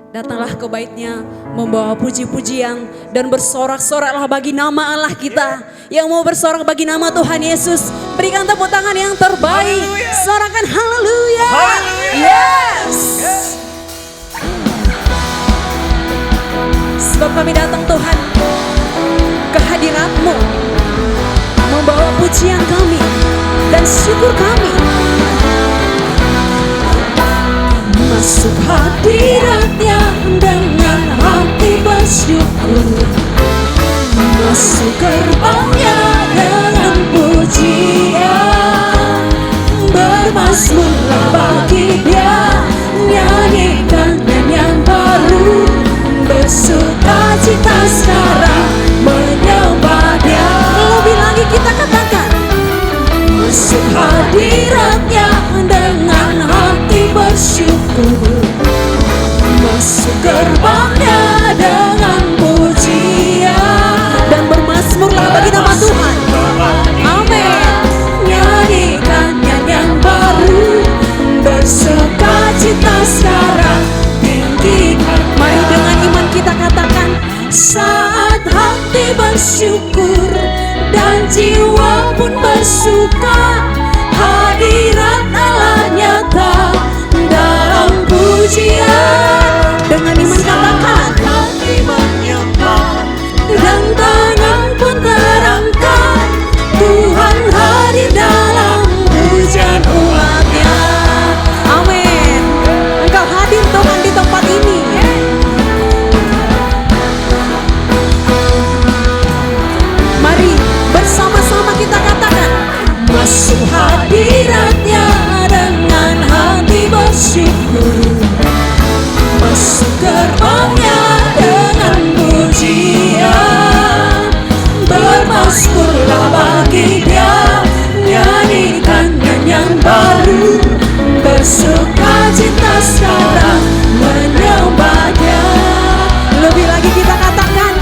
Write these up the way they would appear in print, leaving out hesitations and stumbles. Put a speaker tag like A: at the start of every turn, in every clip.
A: Datanglah ke baitnya membawa puji-pujian dan bersorak-soraklah bagi nama Allah kita. Yang mau bersorak bagi nama Tuhan Yesus, berikan tepuk tangan yang terbaik. Sorakan haleluya. Yes. Sebab kami datang Tuhan ke hadirat-Mu, membawa pujian kami dan syukur kami. Masuk hadirat-Nya dengan hati bersyukur, masuk gerbang-Nya dengan pujian, bermazmurlah bagi Dia, nyanyikan nyanyian baru, bersukacita sekarang menyembah Dia. Lebih lagi kita katakan, masuk hadirat-Nya dengan hati bersyukur, masuk gerbang-Nya dengan pujian, dan bermazmurlah bagi nama Tuhan. Amin. Nyanyikan nyanyian baru, bersukacita sekarang tinggikan. Mari dengan iman kita katakan, saat hati bersyukur dan jiwa pun bersuka, hadirat Allah nyata dalam pujian. Dengan iman katakan, hati menyembah dan tangan pun terangkat, Tuhan hadir dalam pujian umat-Nya. Amin. Engkau hadir Tuhan di tempat ini. Mari bersama-sama kita katakan, masuk hadirat-Nya dengan hati bersyukur, masuk gerbang-Nya dengan pujian, bermazmurlah bagi Dia, nyanyikan nyanyian baru, bersukacita sekarang menyembah Dia. Lebih lagi kita katakan,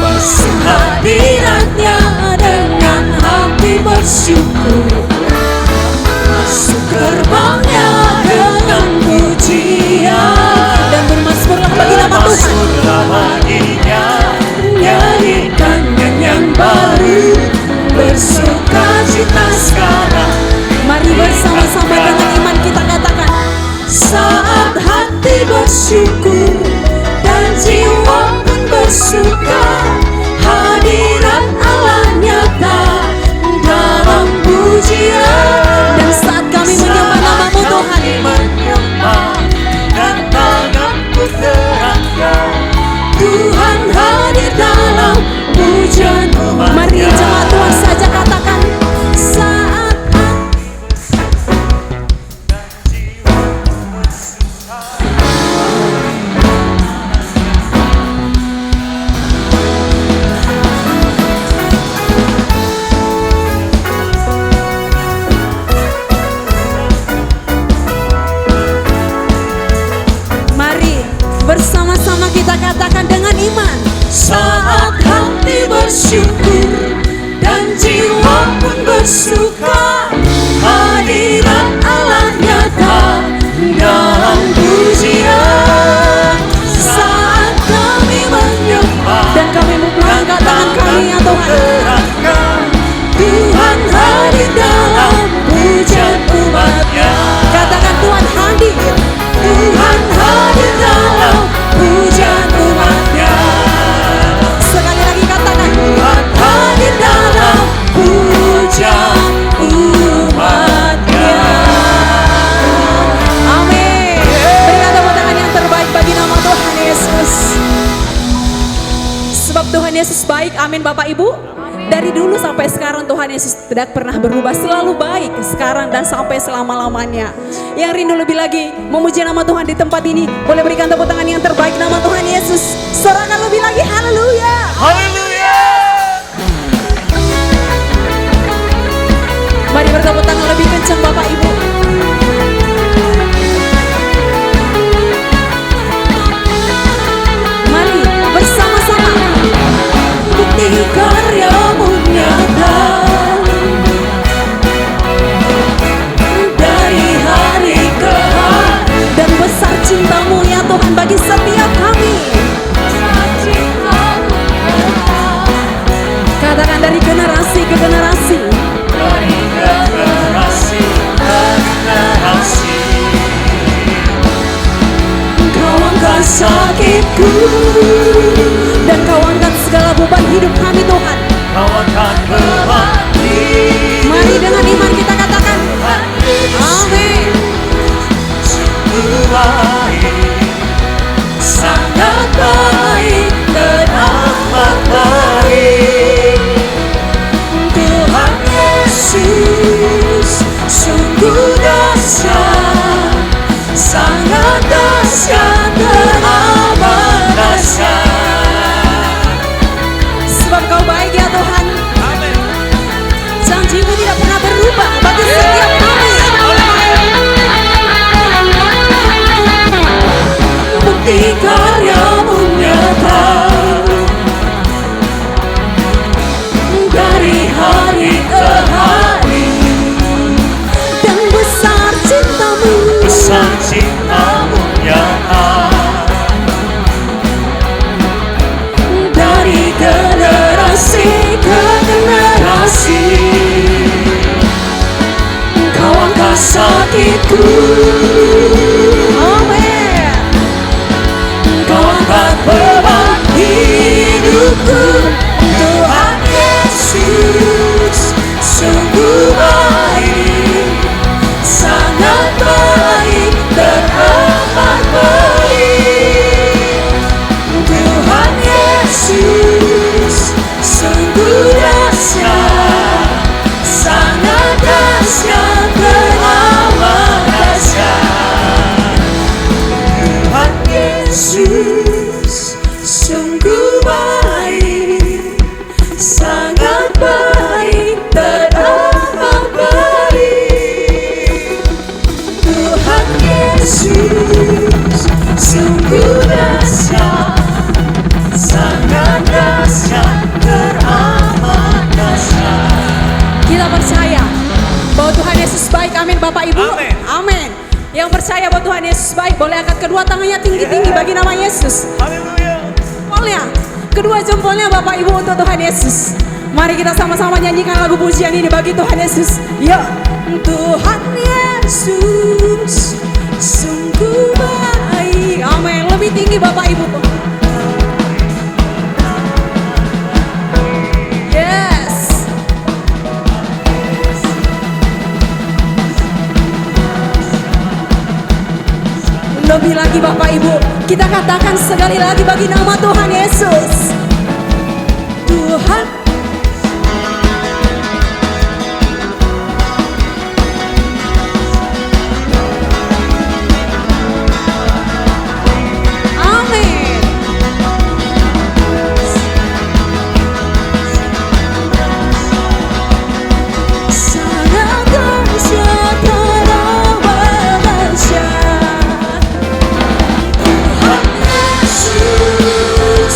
A: masuk hadirat-Nya dengan hati bersyukur, masuk gerbang-Nya dengan pujian, dan bermazmurlah bagi nama Tuhan. Nyanyikan nyanyian baru, bersukacita sekarang. Mari bersama-sama dengan iman kita katakan, saat hati bersyukur dan jiwa pun bersuka, hadirat Allah nyata dalam pujian. Dan saat kami menyembah nama-Mu Tuhan, dan tangan-Mu terangkat, Tuhan hadir dalam pujian. Mari jemaat Tuhan saja katakan, saat iman.
B: Saat hati bersyukur dan jiwa pun bersuka, hadirat Allah nyata dalam pujian. Saat kami menyembah
A: Dan kami mengangkat tangan kami ya Tuhan.
B: Tuhan hadir dalam pujian umatnya.
A: Katakan Tuhan hadir.
B: Tuhan hadir dalam pujian umatnya.
A: Sekali lagi katakan
B: Tuhan hadir dalam pujian umatnya.
A: amin. Berikan tepuk tangan yang terbaik bagi nama Tuhan Yesus. Sebab Tuhan Yesus baik, amin Bapak Ibu. Dari dulu sampai sekarang Tuhan Yesus tidak pernah berubah, selalu baik sekarang dan sampai selama-lamanya. Yang rindu lebih lagi memuji nama Tuhan di tempat ini, boleh berikan tepuk tangan yang terbaik nama Tuhan Yesus. Sorakan lebih lagi, haleluya.
B: Haleluya.
A: Mari bertepuk tangan lebih kencang Bapak Ibu. Mari bersama-sama.
B: Bukti karyamu nyata dari hari ke hari,
A: Dan besar cintamu ya Tuhan bagi setiap kami. Katakan dari generasi ke generasi.
B: dari generasi ke generasi. Kau angkat sakitku
A: Dan kau angkat segala beban hidup kami Tuhan.
B: Kau akan berbagi.
A: Mari dengan iman kita katakan amin.
B: Sungguh baik, sangat baik dan amat baik. Tuhan Yesus sungguh dahsyat, sangat dahsyat dan amat dahsyat.
A: Sebab kau baik ya Tuhan.
B: Amin.
A: Janjimu tidak pernah berubah bagi setiap kami.
B: Bukti karyamu nyata dari hari ke hari.
A: Dan besar cintamu.
B: Besar cintamu nyata dari generasi ke generasi. Kau angkat sakitku,
A: Amin.
B: kau angkat beban hidupku. Tuhan Yesus sungguh baik, sangat baik dan amat baik. Tuhan Yesus sungguh dahsyat, sangat dahsyat dan amat dahsyat. Tuhan Yesus sungguh baik, sangat baik dan amat baik. Tuhan Yesus sungguh dahsyat, sangat dahsyat teramat dahsyat.
A: Kita percaya bahwa Tuhan Yesus baik, amin Bapak Ibu.
B: Amin.
A: Amin. Yang percaya bahwa Tuhan Yesus baik, boleh angkat kedua tangannya tinggi-tinggi bagi nama Yesus.
B: Haleluya.
A: Jempolnya, kedua jempolnya Bapak Ibu untuk Tuhan Yesus. Mari kita sama-sama nyanyikan lagu pujian ini bagi Tuhan Yesus. Yuk. Tuhan Yesus sungguh baik. Amin. Lebih tinggi Bapak Ibu. Yes. Lebih lagi Bapak Ibu, kita katakan sekali lagi bagi nama Tuhan Yesus. Tuhan amin.
B: Sangat dahsyat teramat dahsyat. Tuhan Yesus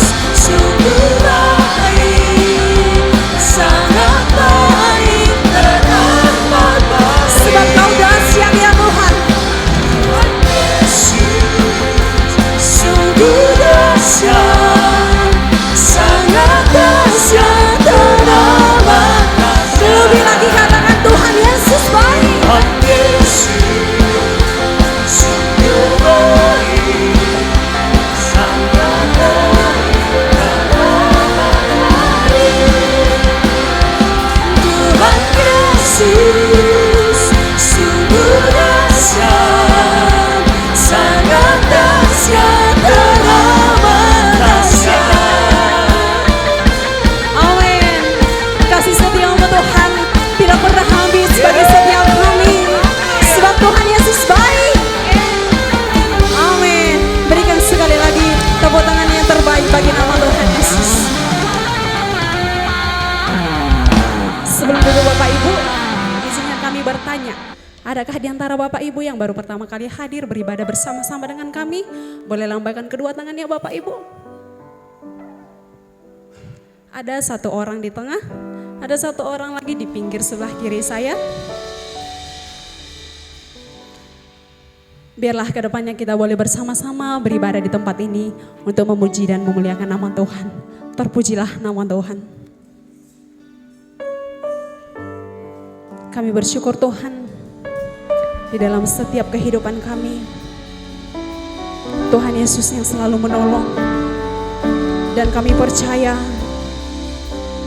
A: Adakah di antara Bapak Ibu yang baru pertama kali hadir beribadah bersama-sama dengan kami? Boleh lambaikan kedua tangannya Bapak Ibu. Ada satu orang di tengah, ada satu orang lagi di pinggir sebelah kiri saya. Biarlah kedepannya kita boleh bersama-sama beribadah di tempat ini untuk memuji dan memuliakan nama Tuhan. Terpujilah nama Tuhan. Kami bersyukur Tuhan di dalam setiap kehidupan kami. Tuhan Yesus yang selalu menolong. Dan kami percaya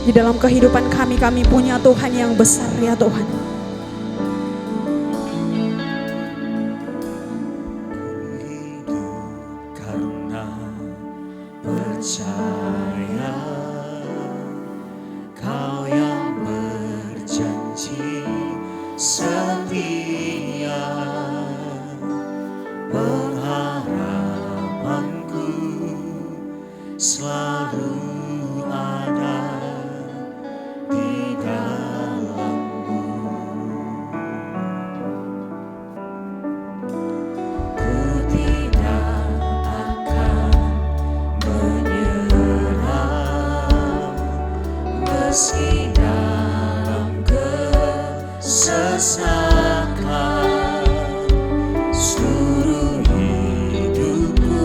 A: di dalam kehidupan kami, kami punya Tuhan yang besar ya Tuhan.
B: Karena percaya Kau yang berjanji setia, pengharapanku selalu ada di dalam-Mu. Ku tidak akan menyerah meski dalam kesesakan, seluruh hidupku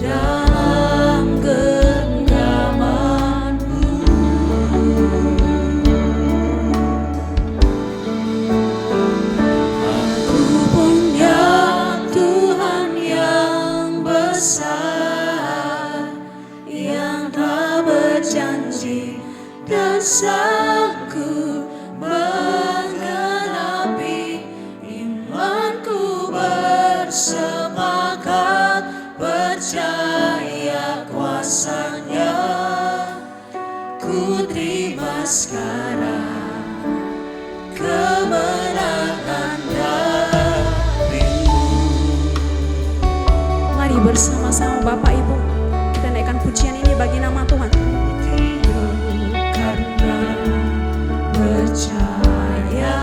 B: dalam genggaman-Mu. Aku punya Tuhan yang besar, yang tak berjanji dan sanggup menggenapi imanku, bersepakat percaya kuasa-Nya. Ku terima sekarang kemenangan darimu.
A: Mari bersama-sama Bapak Ibu kita naikkan pujian ini bagi nama Tuhan.
B: Karena percaya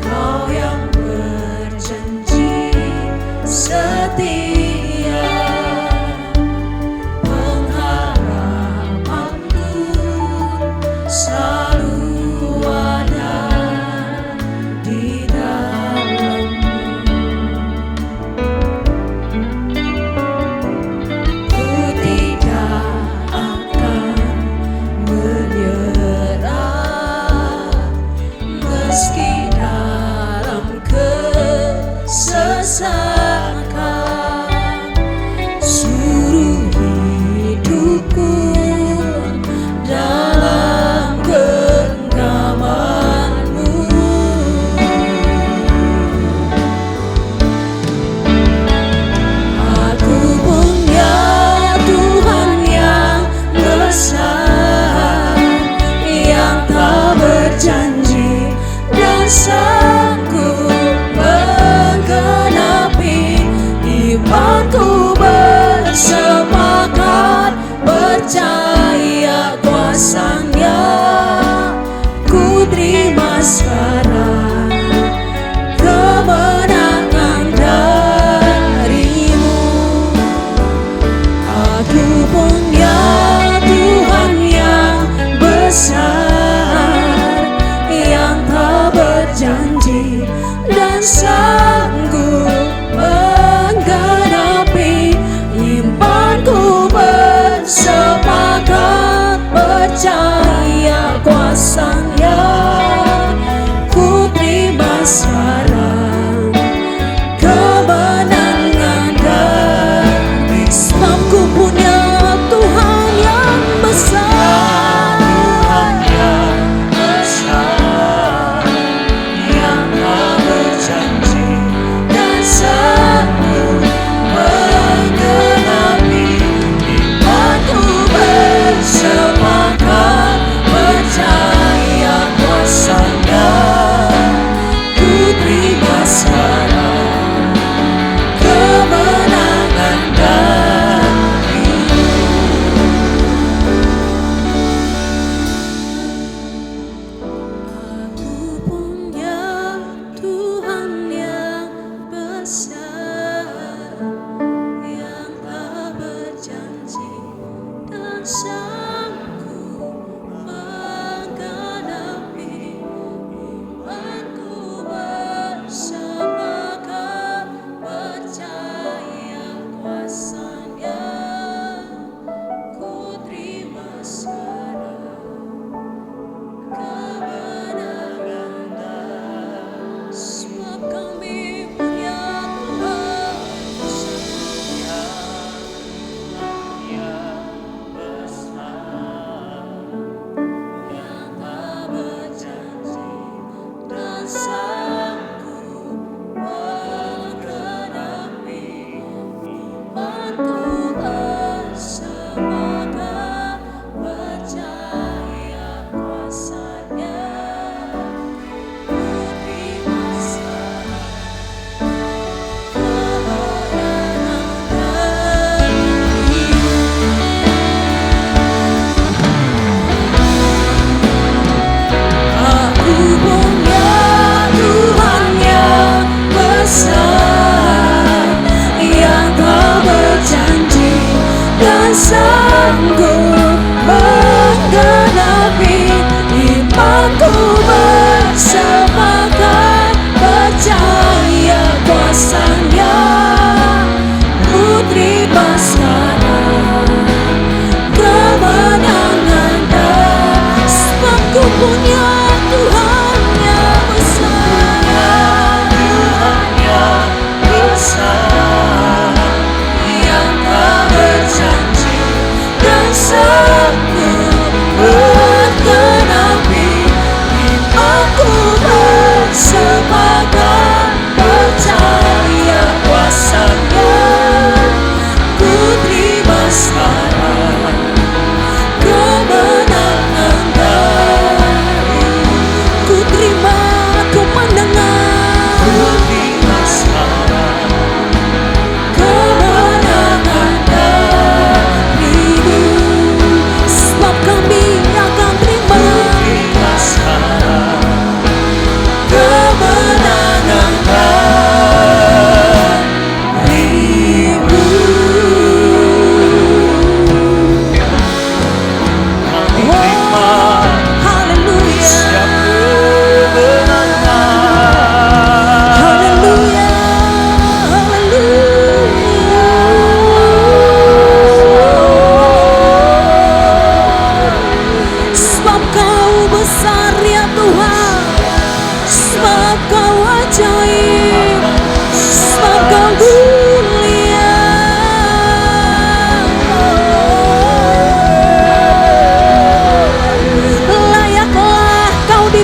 B: Kau yang berjanji setia, pengharapanku selalu ada di dalam-Mu.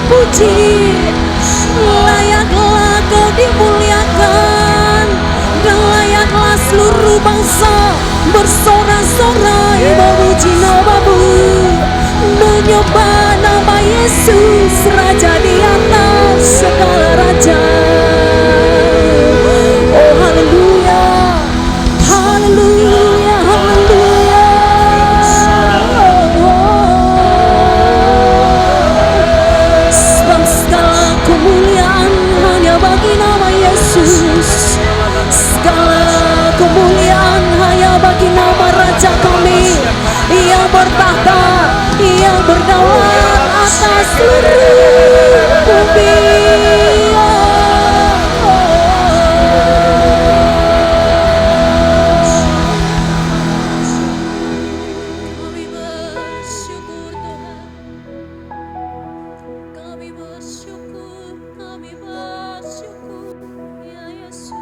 A: puji, layaklah Kau dimuliakan, dan layaklah seluruh bangsa bersorak-sorai memuji nama-Mu, menyembah nama Yesus, Raja di atas segala raja. Oh haleluya, haleluya, haleluya. Sebab segala kemuliaan hanya bagi nama Yesus, segala kemuliaan hanya bagi nama Raja kami yang bertahta, yang berdaulat atas seluruh bumi. Kami bersyukur Tuhan, kami bersyukur, kami bersyukur ya Yesus.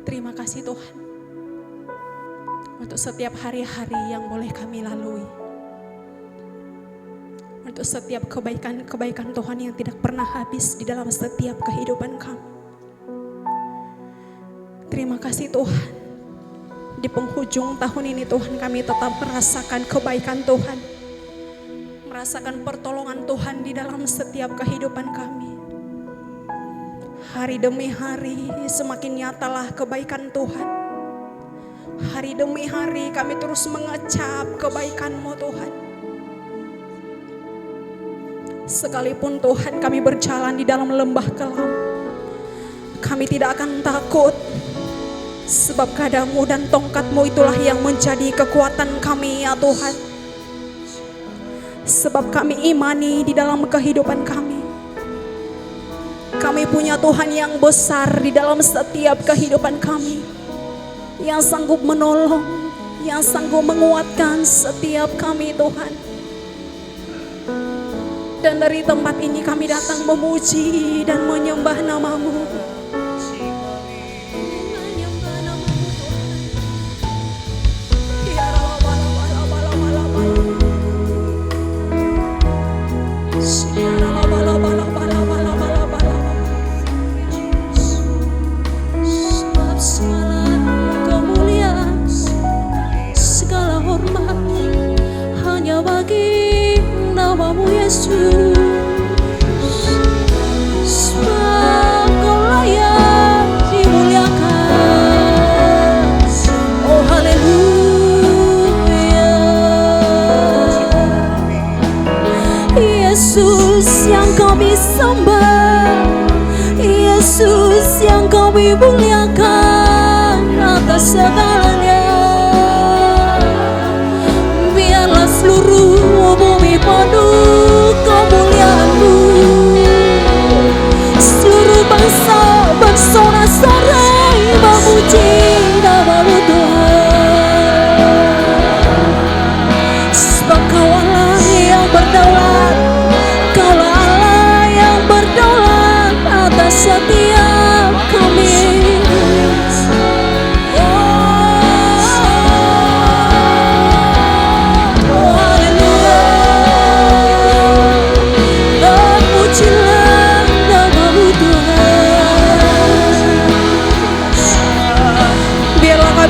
A: Terima kasih Tuhan untuk setiap hari-hari yang boleh kami lalui, untuk setiap kebaikan-kebaikan Tuhan yang tidak pernah habis di dalam setiap kehidupan kami. Terima kasih Tuhan, di penghujung tahun ini Tuhan kami tetap merasakan kebaikan Tuhan, merasakan pertolongan Tuhan di dalam setiap kehidupan kami. Hari demi hari semakin nyatalah kebaikan Tuhan. Hari demi hari kami terus mengecap kebaikan-Mu Tuhan. Sekalipun Tuhan kami berjalan di dalam lembah kelam, kami tidak akan takut, sebab gadamu dan tongkat-Mu itulah yang menjadi kekuatan kami ya Tuhan. Sebab kami imani di dalam kehidupan kami, kami punya Tuhan yang besar di dalam setiap kehidupan kami, yang sanggup menolong, yang sanggup menguatkan setiap kami Tuhan. Dan dari tempat ini kami datang memuji dan menyembah nama-Mu. Menyembah nama-Mu Tuhan. Ya sebab segala kemuliaan, segala hormat hanya bagi nama-Mu Yesus. Sebab Kau layak dimuliakan. Oh haleluya. Yesus yang kami sembah, Yesus yang kami muliakan atas segalanya. Biarlah seluruh bumi penuh kemuliaan-Mu, seluruh bangsa bersorak-sorai memuji nama-Mu Tuhan. Sebab Kau Allah yang berdaulat, Kaulah Allah yang berdaulat atas setiap kami.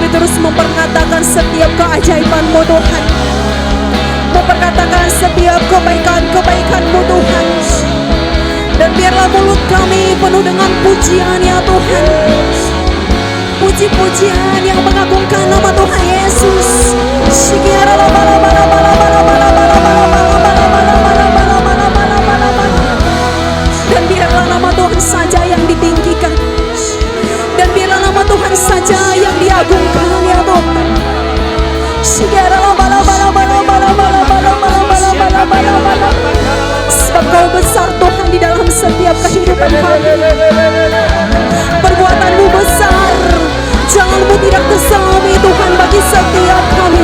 A: Terus memperkatakan setiap keajaiban-Mu Tuhan, memperkatakan setiap kebaikan-kebaikan-Mu Tuhan. Dan biarlah mulut kami penuh dengan pujian ya Tuhan, puji-pujian yang mengagungkan nama Tuhan Yesus. Dan biarlah nama Tuhan saja yang ditinggikan, dan biarlah nama Tuhan saja yang diagungkan ya Tuhan. Sebab Kau besar Tuhan di dalam setiap kehidupan kami. Perbuatan-Mu besar, jangan-Mu tidak kesami Tuhan bagi setiap kami.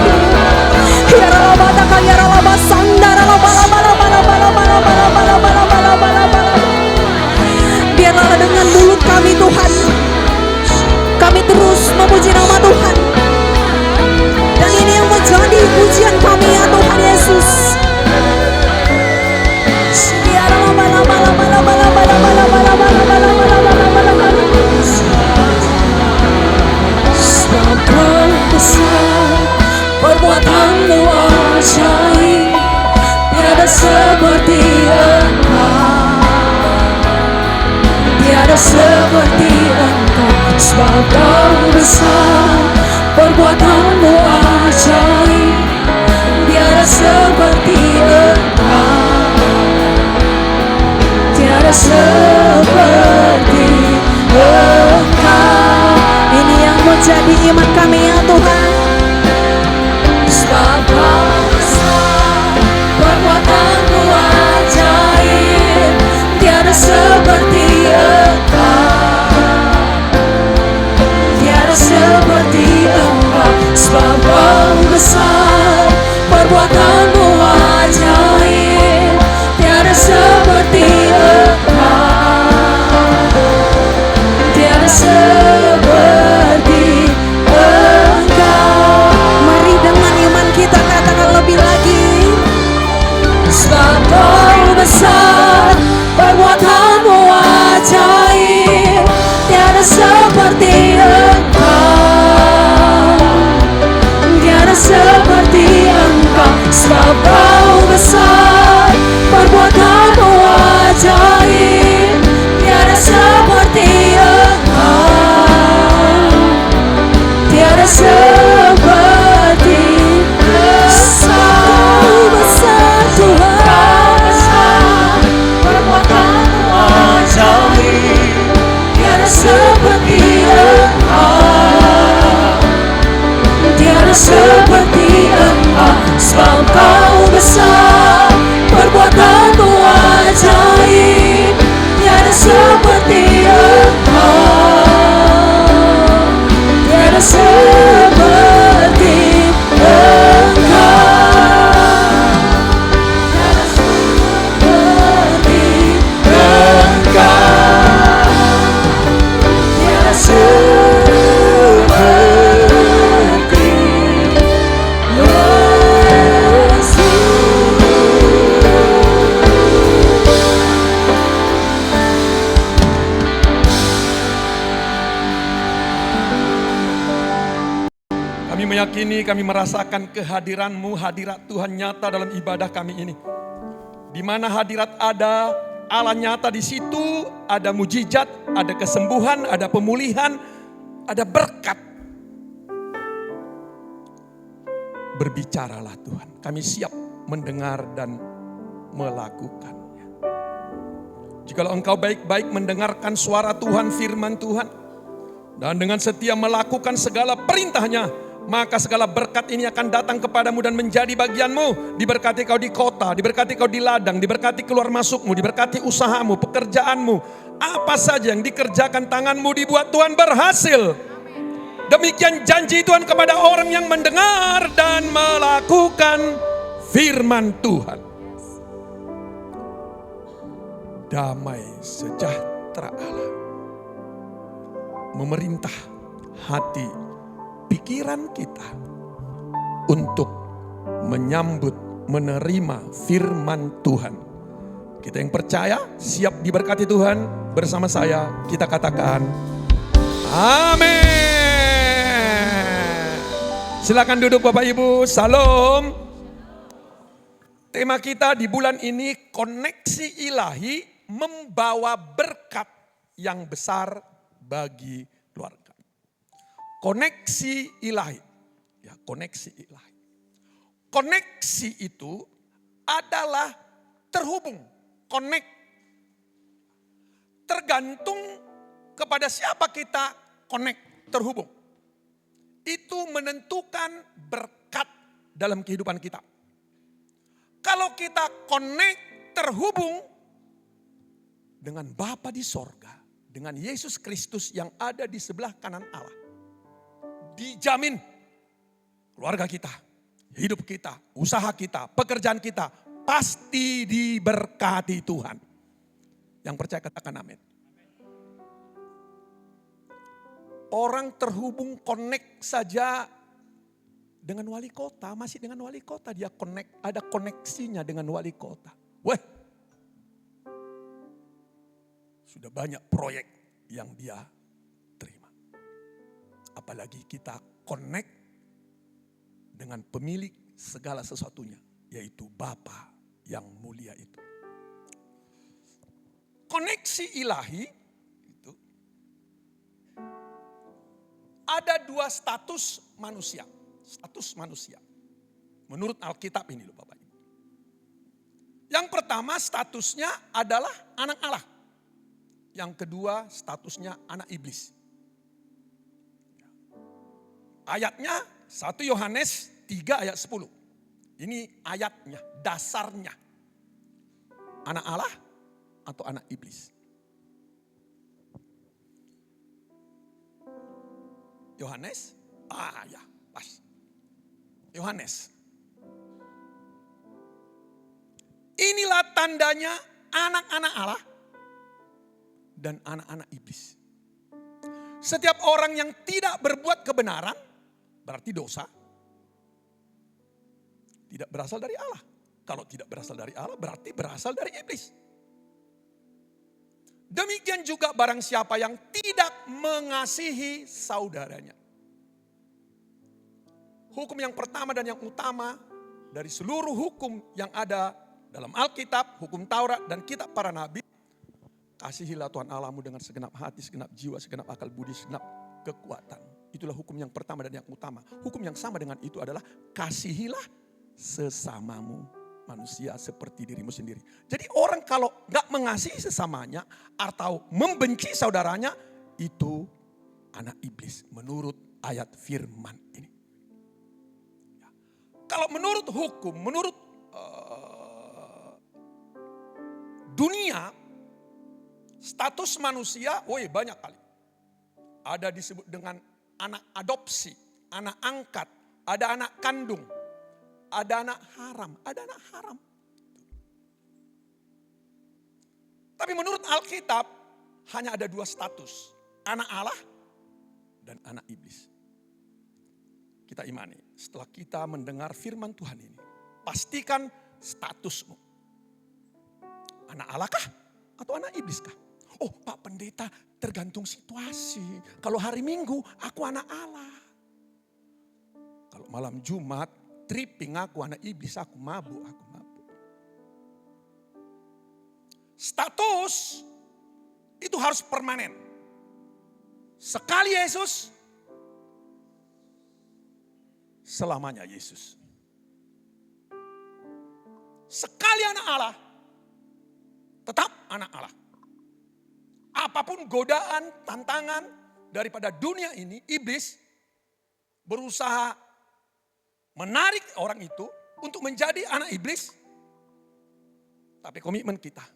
A: Biarlah dengan mulut kami Tuhan, kami terus memuji nama Tuhan. Dan ini yang menjadi pujian kami ya Tuhan Yesus.
B: tiada seperti Engkau, sebab Kau besar, perbuatanmu ajaib. Tiada seperti Engkau, tiada seperti Engkau.
A: Ini yang menjadi iman kami ya Tuhan.
B: Sebab Kau besar, perbuatanmu ajaib. Tiada seperti Engkau, tiada seperti Engkau. Sebab Kau besar, perbuatanmu ajaib. Tiada seperti Engkau, tiada seperti Engkau.
A: Mari dengan iman kita katakan lebih lagi.
B: Sebab Kau besar, perbuatanmu ajaib. Tiada seperti Engkau, tiada seperti Engkau. Sebab Kau besar, perbuatanmu ajaib. Tiada seperti Engkau, tiada seperti Engkau. Besar Tuhan, Kau besar, perbuatanmu ajaib. Tiada seperti Engkau, tiada seperti Engkau. Sebab Kau besar, perbuatanmu ajaib. Tiada seperti Engkau, tiada seperti Engkau, tiada seperti Engkau, tiada seperti Yesus.
C: Kami meyakini, kami merasakan kehadiran-Mu, hadirat Tuhan nyata dalam ibadah kami ini. Di mana hadirat ada, Allah nyata di situ, ada mujizat, ada kesembuhan, ada pemulihan, ada berkat. Berbicaralah Tuhan, kami siap mendengar dan melakukannya. Jikalau Engkau baik-baik mendengarkan suara Tuhan, firman Tuhan, dan dengan setia melakukan segala perintahnya, maka segala berkat ini akan datang kepadamu dan menjadi bagianmu. Diberkati kau di kota, diberkati kau di ladang, diberkati keluar masukmu, diberkati usahamu, pekerjaanmu. Apa saja yang dikerjakan tanganmu dibuat Tuhan berhasil. Demikian janji Tuhan kepada orang yang mendengar dan melakukan firman Tuhan. Damai sejahtera Allah memerintah hati pikiran kita untuk menyambut, menerima firman Tuhan. Kita yang percaya siap diberkati Tuhan, bersama saya kita katakan amin. Silakan duduk Bapak Ibu. Salam. Tema kita di bulan ini, koneksi ilahi membawa berkat yang besar bagi keluarga. Koneksi ilahi. Ya, koneksi ilahi. Koneksi itu adalah terhubung, connect. Tergantung kepada siapa kita connect, terhubung. Itu menentukan berkat dalam kehidupan kita. Kalau kita connect, terhubung dengan Bapa di sorga, dengan Yesus Kristus yang ada di sebelah kanan Allah, dijamin keluarga kita, hidup kita, usaha kita, pekerjaan kita pasti diberkati Tuhan. Yang percaya katakan amin. Orang terhubung connect saja dengan wali kota, masih dengan wali kota dia connect, ada koneksinya dengan wali kota. Weh, sudah banyak proyek yang dia terima. Apalagi kita connect dengan pemilik segala sesuatunya, yaitu Bapa yang mulia itu. Koneksi ilahi itu ada dua status manusia. Status manusia. Menurut Alkitab ini loh Bapak Ibu. Yang pertama statusnya adalah anak Allah. Yang kedua statusnya anak iblis. Ayatnya 1 Yohanes 3 ayat 10. Ini ayatnya, dasarnya. Anak Allah atau anak iblis. Yohanes, ya pas. Yohanes. Inilah tandanya anak-anak Allah dan anak-anak iblis. Setiap orang yang tidak berbuat kebenaran, berarti dosa, tidak berasal dari Allah. Kalau tidak berasal dari Allah, berarti berasal dari iblis. Demikian juga barang siapa yang tidak mengasihi saudaranya. Hukum yang pertama dan yang utama dari seluruh hukum yang ada dalam Alkitab, hukum Taurat dan kitab para nabi. Kasihilah Tuhan Allahmu dengan segenap hati, segenap jiwa, segenap akal budi, segenap kekuatan. Itulah hukum yang pertama dan yang utama. Hukum yang sama dengan itu adalah kasihilah sesamamu manusia seperti dirimu sendiri. Jadi orang kalau gak mengasihi sesamanya atau membenci saudaranya, itu anak iblis menurut ayat firman ini. Ya. Kalau menurut hukum, menurut dunia, status manusia, banyak kali. Ada disebut dengan anak adopsi, anak angkat, ada anak kandung, ada anak haram, ada anak haram. Tapi menurut Alkitab hanya ada dua status, anak Allah dan anak iblis. Kita imani, setelah kita mendengar firman Tuhan ini, pastikan statusmu. Anak Allah kah atau anak iblis kah? Oh Pak Pendeta, tergantung situasi. Kalau hari Minggu aku anak Allah. Kalau malam Jumat tripping aku anak iblis, aku mabuk. Status itu harus permanen. Sekali Yesus, selamanya Yesus. Sekali anak Allah, tetap anak Allah. Apapun godaan, tantangan daripada dunia ini, iblis berusaha menarik orang itu untuk menjadi anak iblis. Tapi komitmen kita,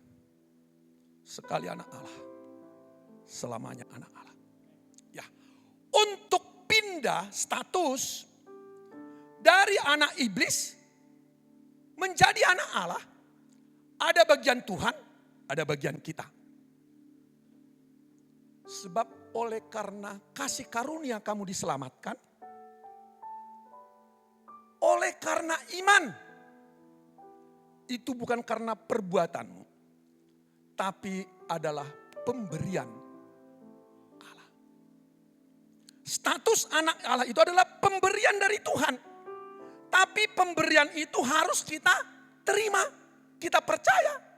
C: sekali anak Allah, selamanya anak Allah. Ya, untuk pindah status dari anak iblis menjadi anak Allah, ada bagian Tuhan, ada bagian kita. Sebab oleh karena kasih karunia kamu diselamatkan, oleh karena iman, itu bukan karena perbuatanmu, tapi adalah pemberian Allah. Status anak Allah itu adalah pemberian dari Tuhan. Tapi pemberian itu harus kita terima, kita percaya.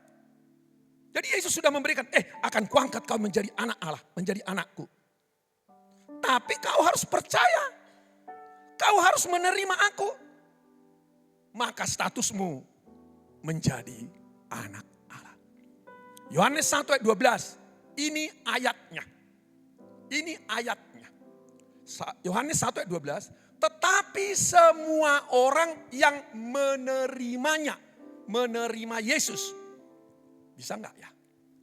C: Jadi Yesus sudah memberikan, akan kuangkat kau menjadi anak Allah, menjadi anakku. Tapi kau harus percaya, kau harus menerima aku. Maka statusmu menjadi anak Allah. Yohanes 1 ayat 12, ini ayatnya. Ini ayatnya. Yohanes 1 ayat 12, tetapi semua orang yang menerimanya, menerima Yesus. Bisa enggak ya?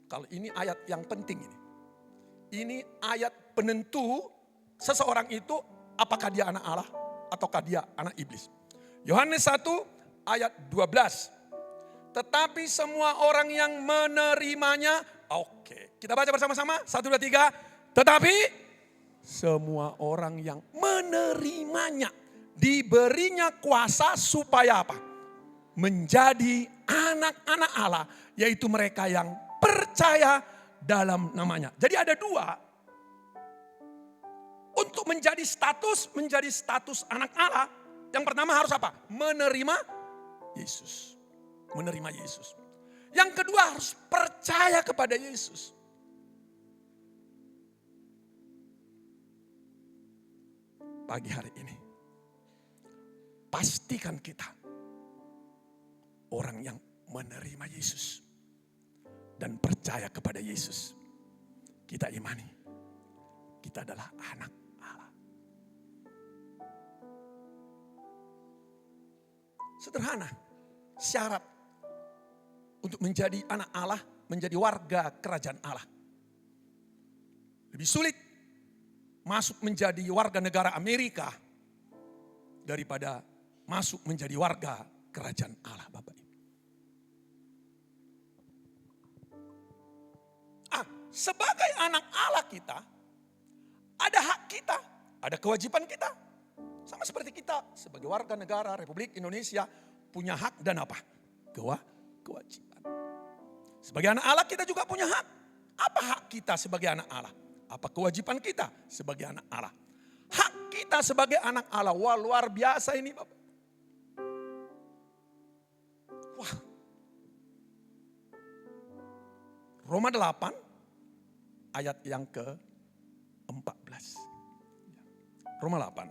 C: Kalau ini ayat yang penting ini. Ini ayat penentu seseorang itu apakah dia anak Allah ataukah dia anak iblis. Yohanes 1 ayat 12. Tetapi semua orang yang menerimanya, oke. Kita baca bersama-sama, 1, 2, 3. Tetapi semua orang yang menerimanya, diberinya kuasa supaya apa? Menjadi anak-anak Allah, yaitu mereka yang percaya dalam namanya. Jadi ada dua. Untuk menjadi status anak Allah, yang pertama harus apa? Menerima Yesus. Menerima Yesus. Yang kedua harus percaya kepada Yesus. pagi hari ini. Pastikan kita orang yang menerima Yesus dan percaya kepada Yesus. Kita imani, kita adalah anak Allah. Sederhana, syarat untuk menjadi anak Allah, menjadi warga kerajaan Allah. Lebih sulit masuk menjadi warga negara Amerika daripada masuk menjadi warga kerajaan Allah, Bapak Ibu. Sebagai anak Allah kita, ada hak kita, ada kewajiban kita. Sama seperti kita sebagai warga negara Republik Indonesia punya hak dan apa? Kewajiban. Sebagai anak Allah kita juga punya hak. Apa hak kita sebagai anak Allah? Apa kewajiban kita sebagai anak Allah? Hak kita sebagai anak Allah, wah luar biasa ini Bapak. Wah. Roma 8 ayat yang ke-14. Roma 8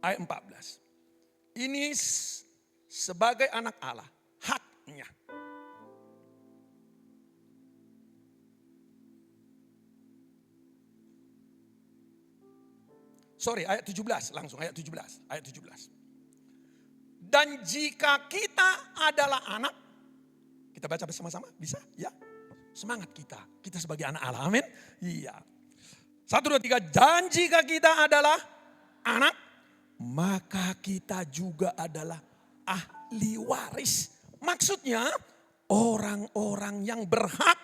C: ayat 14. Ini sebagai anak Allah haknya. Sorry, ayat 17 langsung, ayat 17. Dan jika kita adalah anak, kita baca bersama-sama, bisa? Ya. Semangat kita sebagai anak Allah, amin? Iya. 1, 2, 3, dan jika kita adalah anak, maka kita juga adalah ahli waris. Maksudnya orang-orang yang berhak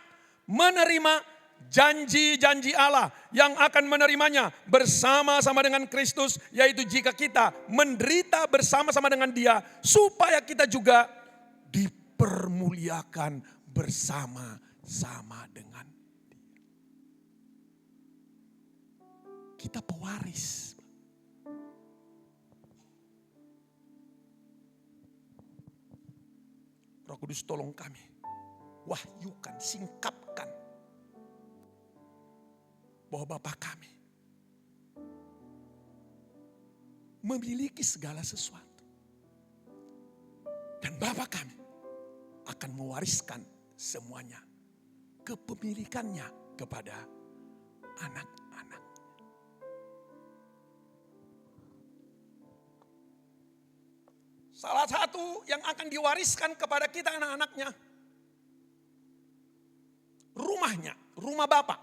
C: menerima janji-janji Allah yang akan menerimanya bersama-sama dengan Kristus, yaitu jika kita menderita bersama-sama dengan Dia, supaya kita juga dipermuliakan bersama-sama dengan Dia. Kita pewaris. Roh Kudus tolong kami, wahyukan, singkapkan bahwa Bapa kami memiliki segala sesuatu. Dan Bapa kami akan mewariskan semuanya, kepemilikannya kepada anak-anak. Salah satu yang akan diwariskan kepada kita anak-anaknya, rumahnya, rumah Bapa.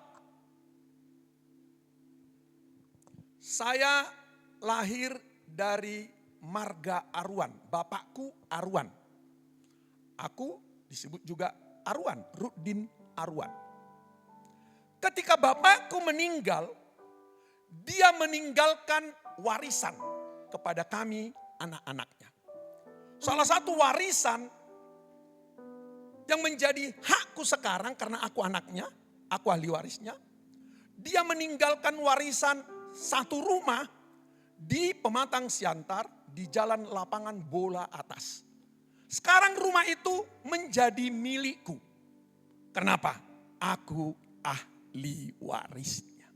C: Saya lahir dari marga Aruan, bapakku Aruan. Aku disebut juga Aruan, Ruddin Aruan. Ketika bapakku meninggal, dia meninggalkan warisan kepada kami anak-anaknya. Salah satu warisan yang menjadi hakku sekarang karena aku anaknya, aku ahli warisnya. Dia meninggalkan warisan satu rumah di Pematang Siantar di Jalan Lapangan Bola Atas. Sekarang rumah itu menjadi milikku. Kenapa? Aku ahli warisnya.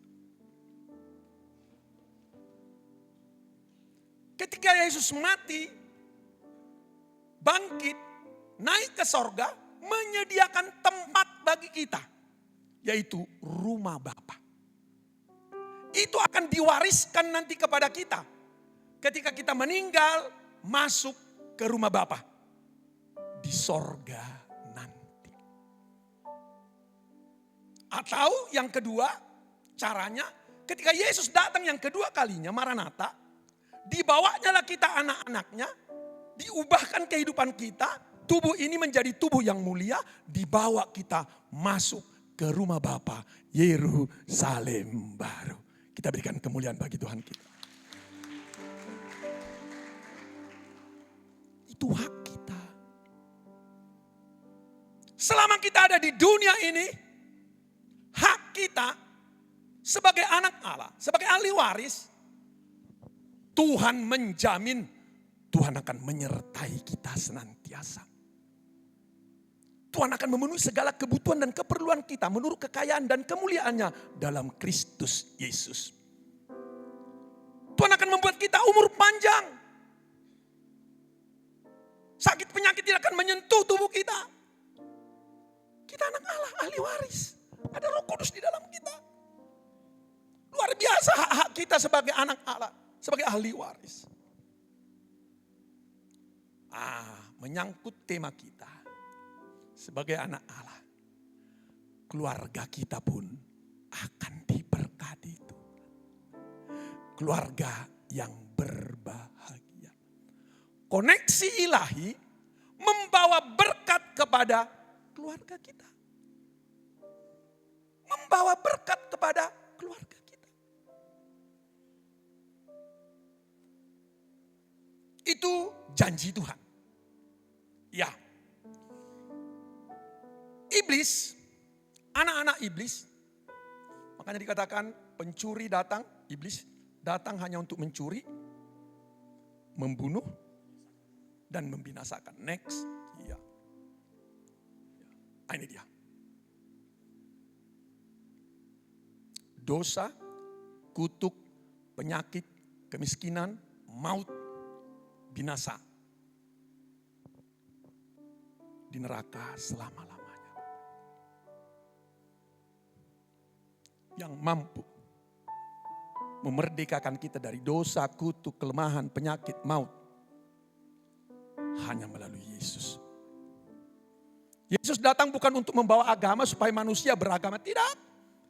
C: Ketika Yesus mati, bangkit, naik ke sorga, menyediakan tempat bagi kita. Yaitu rumah Bapa. Itu akan diwariskan nanti kepada kita. Ketika kita meninggal, masuk ke rumah Bapa. Di sorga nanti. Atau yang kedua, caranya ketika Yesus datang yang kedua kalinya, Maranatha, dibawanyalah kita anak-anaknya, diubahkan kehidupan kita, tubuh ini menjadi tubuh yang mulia, dibawa kita masuk ke rumah Bapa, Yerusalem baru. Kita berikan kemuliaan bagi Tuhan kita. Itu hak kita. Selama kita ada di dunia ini, hak kita sebagai anak Allah, sebagai ahli waris, Tuhan menjamin Tuhan akan menyertai kita senantiasa. Tuhan akan memenuhi segala kebutuhan dan keperluan kita menurut kekayaan dan kemuliaannya dalam Kristus Yesus. membuat kita umur panjang. Sakit penyakit tidak akan menyentuh tubuh kita. Kita anak Allah, ahli waris. Ada Roh Kudus di dalam kita. Luar biasa hak-hak kita sebagai anak Allah, sebagai ahli waris. Menyangkut tema kita sebagai anak Allah. Keluarga kita pun akan diberkati itu. Keluarga yang berbahagia. Koneksi ilahi membawa berkat kepada keluarga kita. Membawa berkat kepada keluarga kita. Itu janji Tuhan. Ya. Iblis, anak-anak iblis, makanya dikatakan pencuri datang, iblis datang hanya untuk mencuri, membunuh, dan membinasakan. Next, iya. Ini dia. Dosa, kutuk, penyakit, kemiskinan, maut, binasa. Di neraka selama-lamanya. Yang mampu memerdekakan kita dari dosa, kutuk, kelemahan, penyakit, maut. Hanya melalui Yesus. Yesus datang bukan untuk membawa agama supaya manusia beragama. Tidak.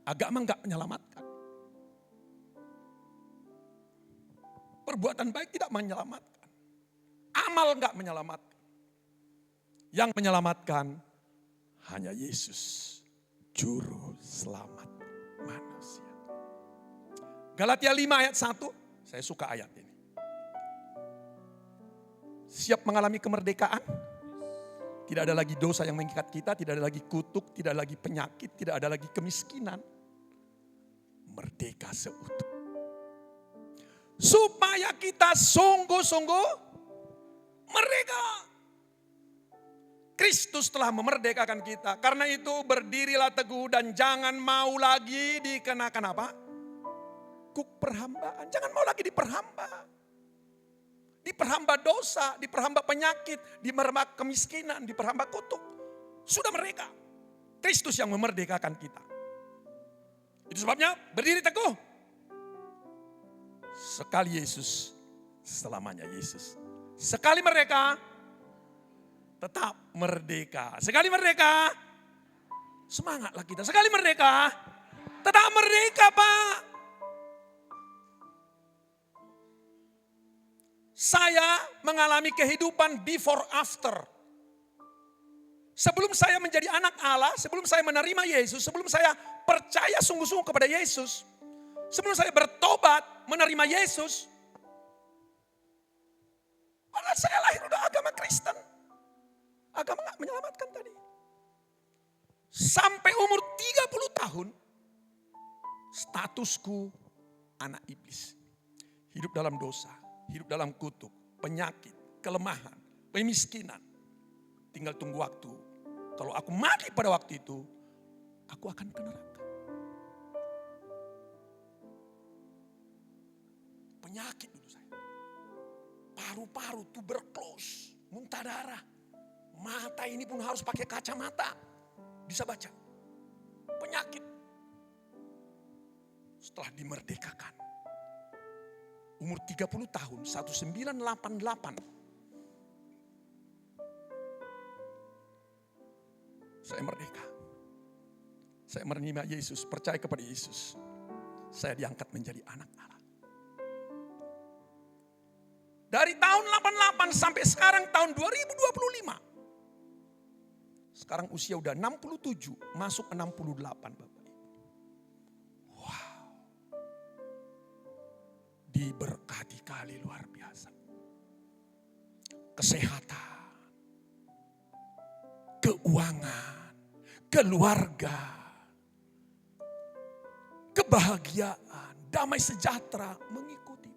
C: Agama enggak menyelamatkan. Perbuatan baik tidak menyelamatkan. Amal enggak menyelamatkan. Yang menyelamatkan hanya Yesus, Juru Selamat manusia. Galatia 5 ayat 1, saya suka ayat ini. Siap mengalami kemerdekaan? Tidak ada lagi dosa yang mengikat kita, tidak ada lagi kutuk, tidak ada lagi penyakit, tidak ada lagi kemiskinan. Merdeka seutuh. Supaya kita sungguh-sungguh merdeka. Kristus telah memerdekakan kita. Karena itu berdirilah teguh dan jangan mau lagi dikenakan apa? Kuk perhambaan. Jangan mau lagi diperhamba. Diperhamba dosa, diperhamba penyakit, diperhamba kemiskinan, diperhamba kutuk. Sudah merdeka. Kristus yang memerdekakan kita. Itu sebabnya berdiri teguh. Sekali Yesus, selamanya Yesus. Sekali merdeka, tetap merdeka. Sekali merdeka, semangatlah kita. Sekali merdeka, tetap merdeka, Pak. Saya mengalami kehidupan before after. Sebelum saya menjadi anak Allah, sebelum saya menerima Yesus, sebelum saya percaya sungguh-sungguh kepada Yesus, sebelum saya bertobat menerima Yesus, padahal saya lahir udah agama Kristen. Agama gak menyelamatkan tadi. Sampai umur 30 tahun, statusku anak iblis. Hidup dalam dosa, hidup dalam kutuk, penyakit, kelemahan, kemiskinan. Tinggal tunggu waktu. Kalau aku mati pada waktu itu, aku akan ke neraka. Penyakit dulu saya. Paru-paru, tuberkulos, muntah darah. Mata ini pun harus pakai kacamata. Bisa baca. Penyakit. Setelah dimerdekakan. Umur 30 tahun, 1988. Saya merdeka. Saya menerima Yesus, percaya kepada Yesus. Saya diangkat menjadi anak Allah. Dari tahun 88 sampai sekarang tahun 2025. Sekarang usia udah 67, masuk 68 Bapak Ibu. Wow. Diberkati kali luar biasa. Kesehatan, keuangan, keluarga, kebahagiaan, damai sejahtera mengikuti.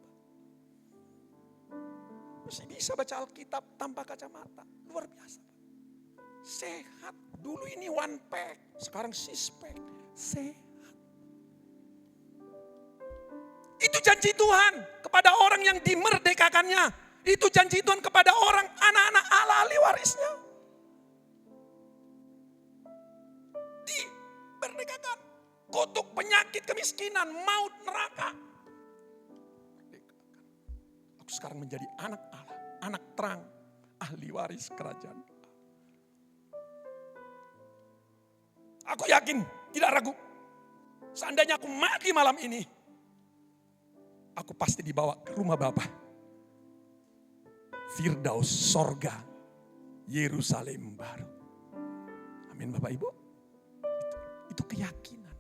C: Masih bisa baca Alkitab tanpa kacamata, luar biasa. Sehat, dulu ini one pack, sekarang six pack, sehat. Itu Itu janji Tuhan kepada orang yang dimerdekakannya. Itu janji Tuhan kepada orang anak-anak Allah, ahli warisnya. Dimerdekakan. Kutuk, penyakit, kemiskinan, maut, neraka. Aku sekarang menjadi anak Allah, anak terang, ahli waris kerajaan. Aku yakin, tidak ragu. Seandainya aku mati malam ini, aku pasti dibawa ke rumah Bapa. Firdaus, sorga, Yerusalem baru. Amin Bapak Ibu. Itu keyakinan.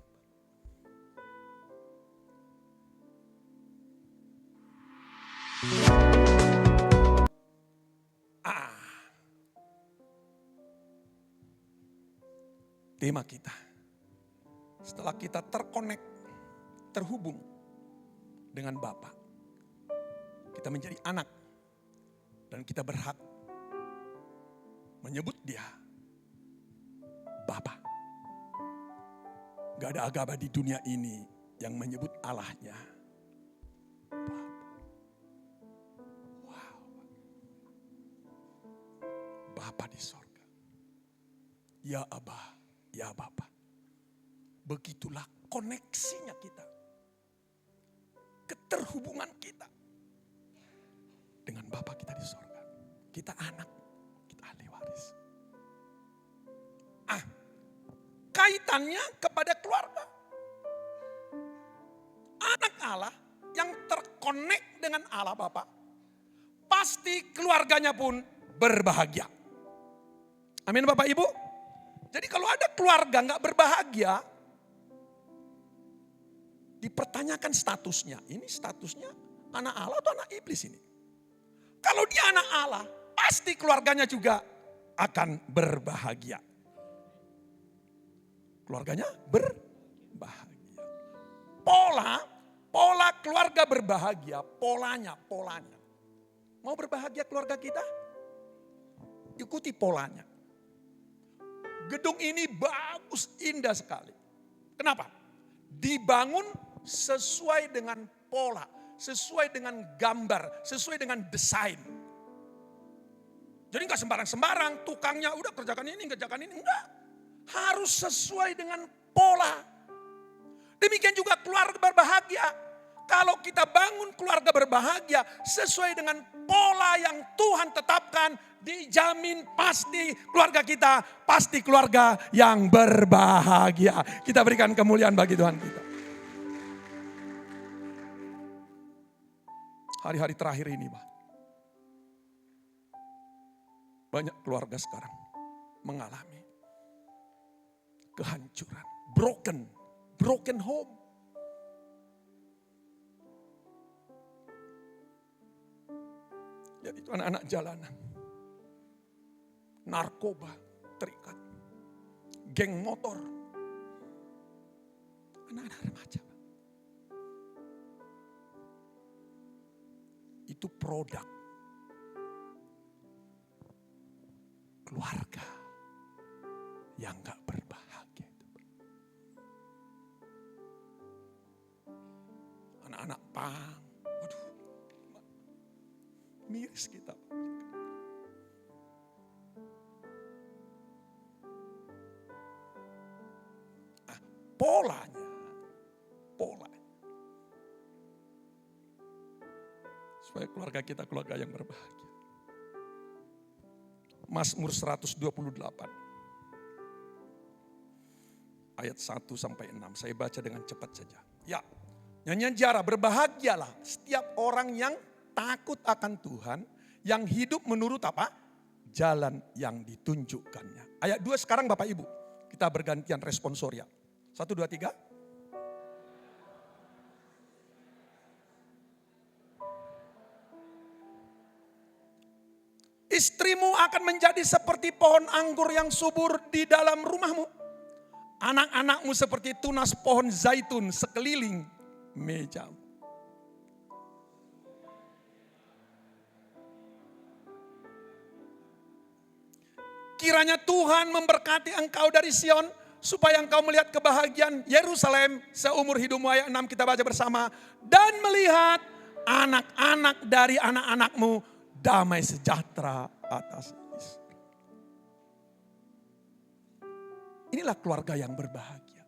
C: Tema kita, setelah kita terkonek, terhubung dengan Bapa, kita menjadi anak dan kita berhak menyebut Dia Bapa. Gak ada agama di dunia ini yang menyebut Allahnya Bapa. Wow. Bapa di sorga. Ya Abah. Ya Bapa, begitulah koneksinya kita. Keterhubungan kita dengan Bapa kita di sorga. Kita anak, kita ahli waris. Kaitannya kepada keluarga. Anak Allah yang terkonek dengan Allah Bapa, pasti keluarganya pun berbahagia. Amin Bapak Ibu. Jadi kalau ada keluarga gak berbahagia, dipertanyakan statusnya. Ini statusnya anak Allah atau anak iblis ini? Kalau dia anak Allah, pasti keluarganya juga akan berbahagia. Keluarganya berbahagia. Pola keluarga berbahagia, polanya. Mau berbahagia keluarga kita? Ikuti polanya. Gedung ini bagus, indah sekali. Kenapa? Dibangun sesuai dengan pola, sesuai dengan gambar, sesuai dengan desain. Jadi enggak sembarang-sembarang, tukangnya udah kerjakan ini, enggak. Harus sesuai dengan pola. Demikian juga keluarga berbahagia. Kalau kita bangun keluarga berbahagia sesuai dengan pola yang Tuhan tetapkan, dijamin pasti keluarga kita, pasti keluarga yang berbahagia. Kita berikan kemuliaan bagi Tuhan kita. Hari-hari terakhir ini, banyak keluarga sekarang mengalami kehancuran, broken home. Jadi itu anak-anak jalanan. Narkoba terikat. Geng motor. Anak-anak remaja. Itu produk keluarga yang gak berbahagia. Anak-anak pang. Waduh. Miris kita. Polanya. Supaya keluarga kita keluarga yang berbahagia. Mazmur 128. Ayat 1 sampai 6. Saya baca dengan cepat saja. Ya, nyanyian Jara, berbahagialah setiap orang yang takut akan Tuhan, yang hidup menurut apa? Jalan yang ditunjukkannya. Ayat 2 sekarang Bapak Ibu. Kita bergantian responsoria. 1, 2, 3. Istrimu akan menjadi seperti pohon anggur yang subur di dalam rumahmu. Anak-anakmu seperti tunas pohon zaitun sekeliling mejamu. Kiranya Tuhan memberkati engkau dari Sion, supaya engkau melihat kebahagiaan Yerusalem seumur hidupmu. Ayat 6 kita baca bersama. Dan melihat anak-anak dari anak-anakmu damai sejahtera atas Israel. Inilah keluarga yang berbahagia.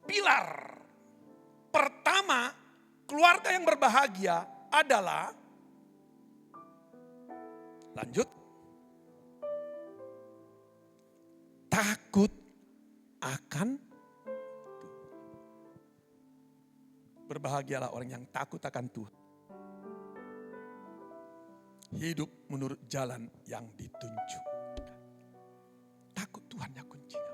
C: Pilar pertama keluarga yang berbahagia adalah, lanjut, takut akan Tuhan. Berbahagialah orang yang takut akan Tuhan. Hidup menurut jalan yang ditunjukkan. Takut Tuhan ya kuncinya.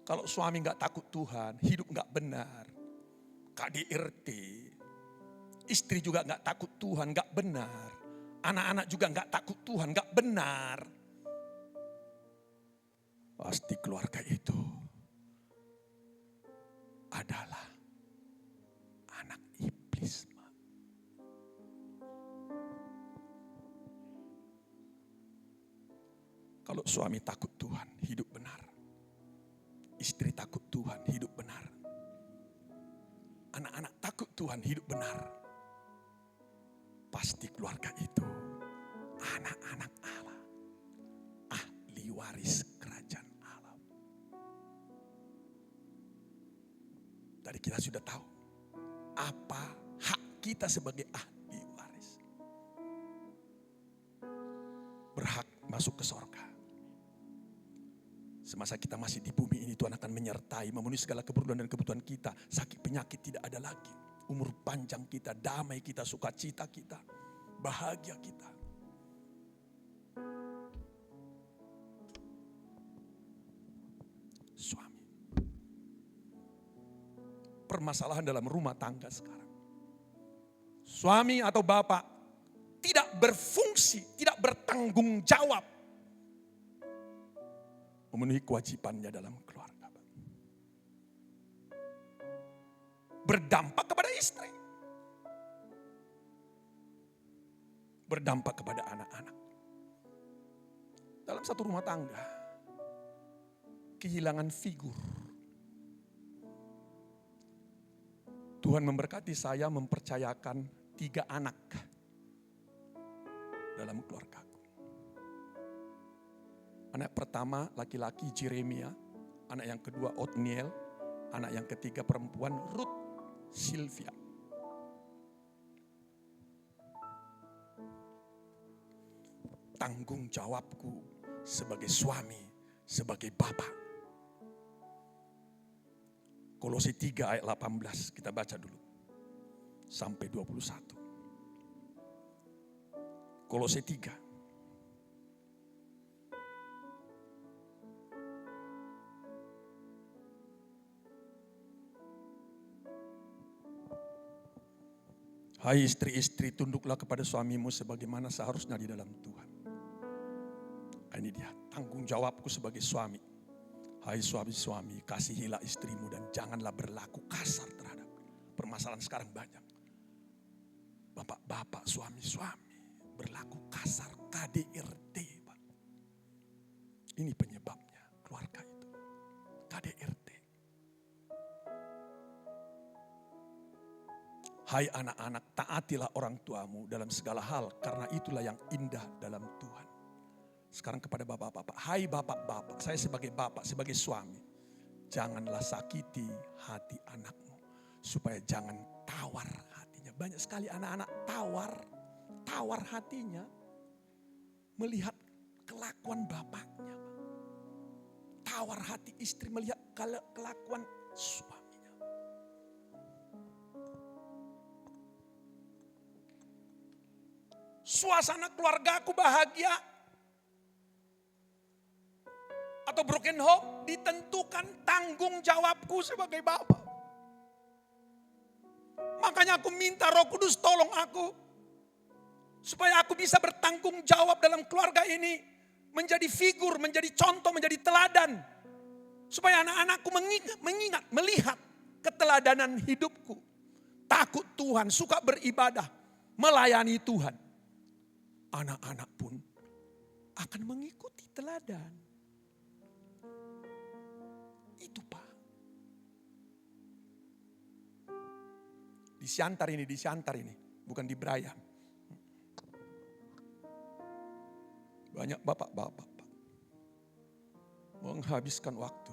C: Kalau suami gak takut Tuhan, hidup gak benar. KDRT, istri juga gak takut Tuhan, gak benar. Anak-anak juga gak takut Tuhan, gak benar. Pasti keluarga itu adalah anak iblis. Kalau suami takut Tuhan, hidup benar. Istri takut Tuhan, hidup benar. Anak-anak takut Tuhan, hidup benar. Pasti keluarga itu anak-anak Allah, ahli waris kerajaan Allah. Tadi kita sudah tahu apa hak kita sebagai ahli waris. Berhak masuk ke sorga. Semasa kita masih di bumi ini, Tuhan akan menyertai, memenuhi segala keperluan dan kebutuhan kita. Sakit penyakit tidak ada lagi. Umur panjang kita, damai kita, sukacita kita, bahagia kita. Suami. Permasalahan dalam rumah tangga sekarang. Suami atau bapak tidak berfungsi, tidak bertanggung jawab memenuhi kewajibannya dalam keluarga. Berdampak kepada istri. Berdampak kepada anak-anak. Dalam satu rumah tangga, kehilangan figur. Tuhan memberkati saya mempercayakan 3 anak dalam keluarga. Anak pertama laki-laki Jeremia, anak yang kedua Otniel, anak yang ketiga perempuan Ruth Sylvia. Tanggung jawabku sebagai suami, sebagai bapak. Kolose 3 ayat 18 kita baca dulu sampai 21. Kolose 3. Hai istri-istri, tunduklah kepada suamimu sebagaimana seharusnya di dalam Tuhan. Ini dia tanggung jawabku sebagai suami. Hai suami-suami, kasihilah istrimu dan janganlah berlaku kasar terhadap. Permasalahan sekarang banyak. Bapak-bapak, suami-suami berlaku kasar, KDRT. Pak. Ini penyebabnya keluarga itu. KDRT. Hai anak-anak, taatilah orang tuamu dalam segala hal, karena itulah yang indah dalam Tuhan. Sekarang kepada bapak-bapak, hai bapak-bapak, saya sebagai bapak, sebagai suami, janganlah sakiti hati anakmu, supaya jangan tawar hatinya. Banyak sekali anak-anak tawar hatinya, melihat kelakuan bapaknya. Tawar hati istri melihat kelakuan suami. Suasana keluarga aku bahagia atau broken home ditentukan tanggung jawabku sebagai bapak. Makanya aku minta Roh Kudus tolong aku supaya aku bisa bertanggung jawab dalam keluarga ini, menjadi figur, menjadi contoh, menjadi teladan, supaya anak-anakku mengingat, melihat keteladanan hidupku, takut Tuhan, suka beribadah, melayani Tuhan. Anak-anak pun akan mengikuti teladan. Itu Pak. Di Siantar ini, bukan di Brayam. Banyak bapak-bapak Pak, menghabiskan waktu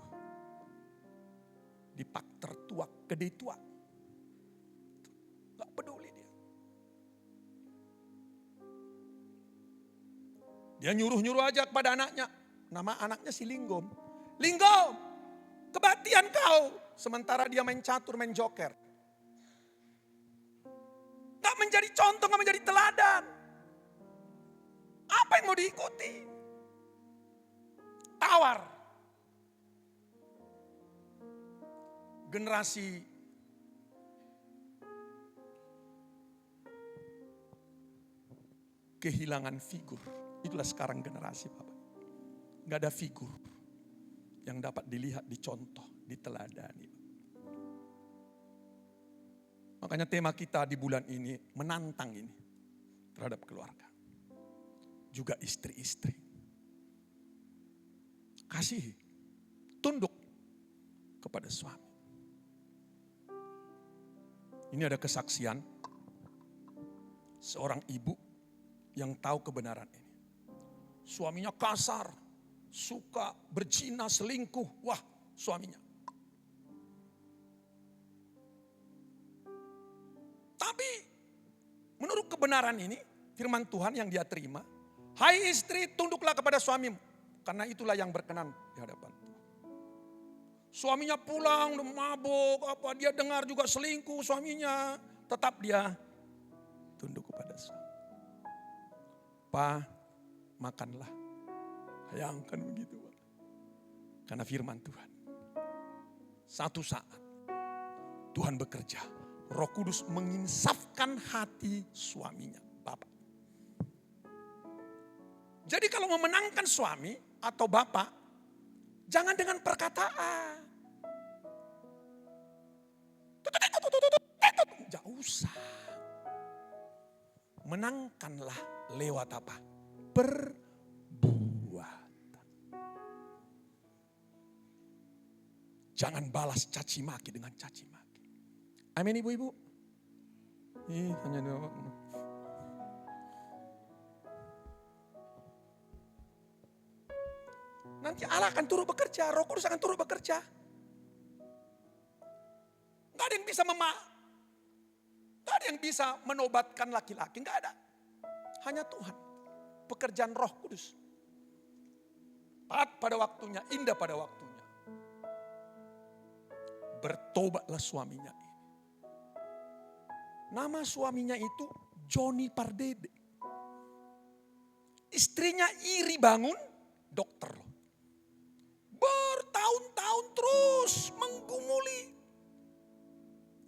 C: di pak tertua, gede tua. Gak peduli dia. Dia nyuruh-nyuruh aja kepada anaknya. Nama anaknya si Linggom. Linggom, kebaktian kau. Sementara dia main catur, main joker. Gak menjadi contoh, gak menjadi teladan. Apa yang mau diikuti? Tawar. Generasi kehilangan figur. Itulah sekarang generasi Bapak. Gak ada figur yang dapat dilihat, dicontoh, diteladani. Makanya tema kita di bulan ini menantang ini terhadap keluarga. Juga istri-istri. Kasih, tunduk kepada suami. Ini ada kesaksian seorang ibu yang tahu kebenaran ini. Suaminya kasar, suka berzina, selingkuh. Wah, suaminya. Tapi menurut kebenaran ini, firman Tuhan yang dia terima, hai istri, tunduklah kepada suamimu, karena itulah yang berkenan di hadapan Tuhan. Suaminya pulang mabuk, dia dengar juga selingkuh suaminya, tetap dia tunduk kepada suami. Pak, makanlah. Bayangkan begitu Pak. Karena firman Tuhan. Satu saat Tuhan bekerja. Roh Kudus menginsafkan hati suaminya, Bapak. Jadi kalau memenangkan suami atau Bapak, jangan dengan perkataan. Jangan usah. Menangkanlah lewat apa? Perbuatan. Jangan balas caci maki dengan caci maki. Amin ibu-ibu. Hanya dua. Nanti Allah akan turut bekerja, Roh Kudus akan turut bekerja. Gak ada yang bisa gak ada yang bisa menobatkan laki-laki, gak ada. Hanya Tuhan, pekerjaan Roh Kudus. Taat pada waktunya, indah pada waktunya. Bertobatlah suaminya ini. Nama suaminya itu Johnny Pardede. Istrinya iri bangun, dokter loh. Bertahun-tahun terus menggumuli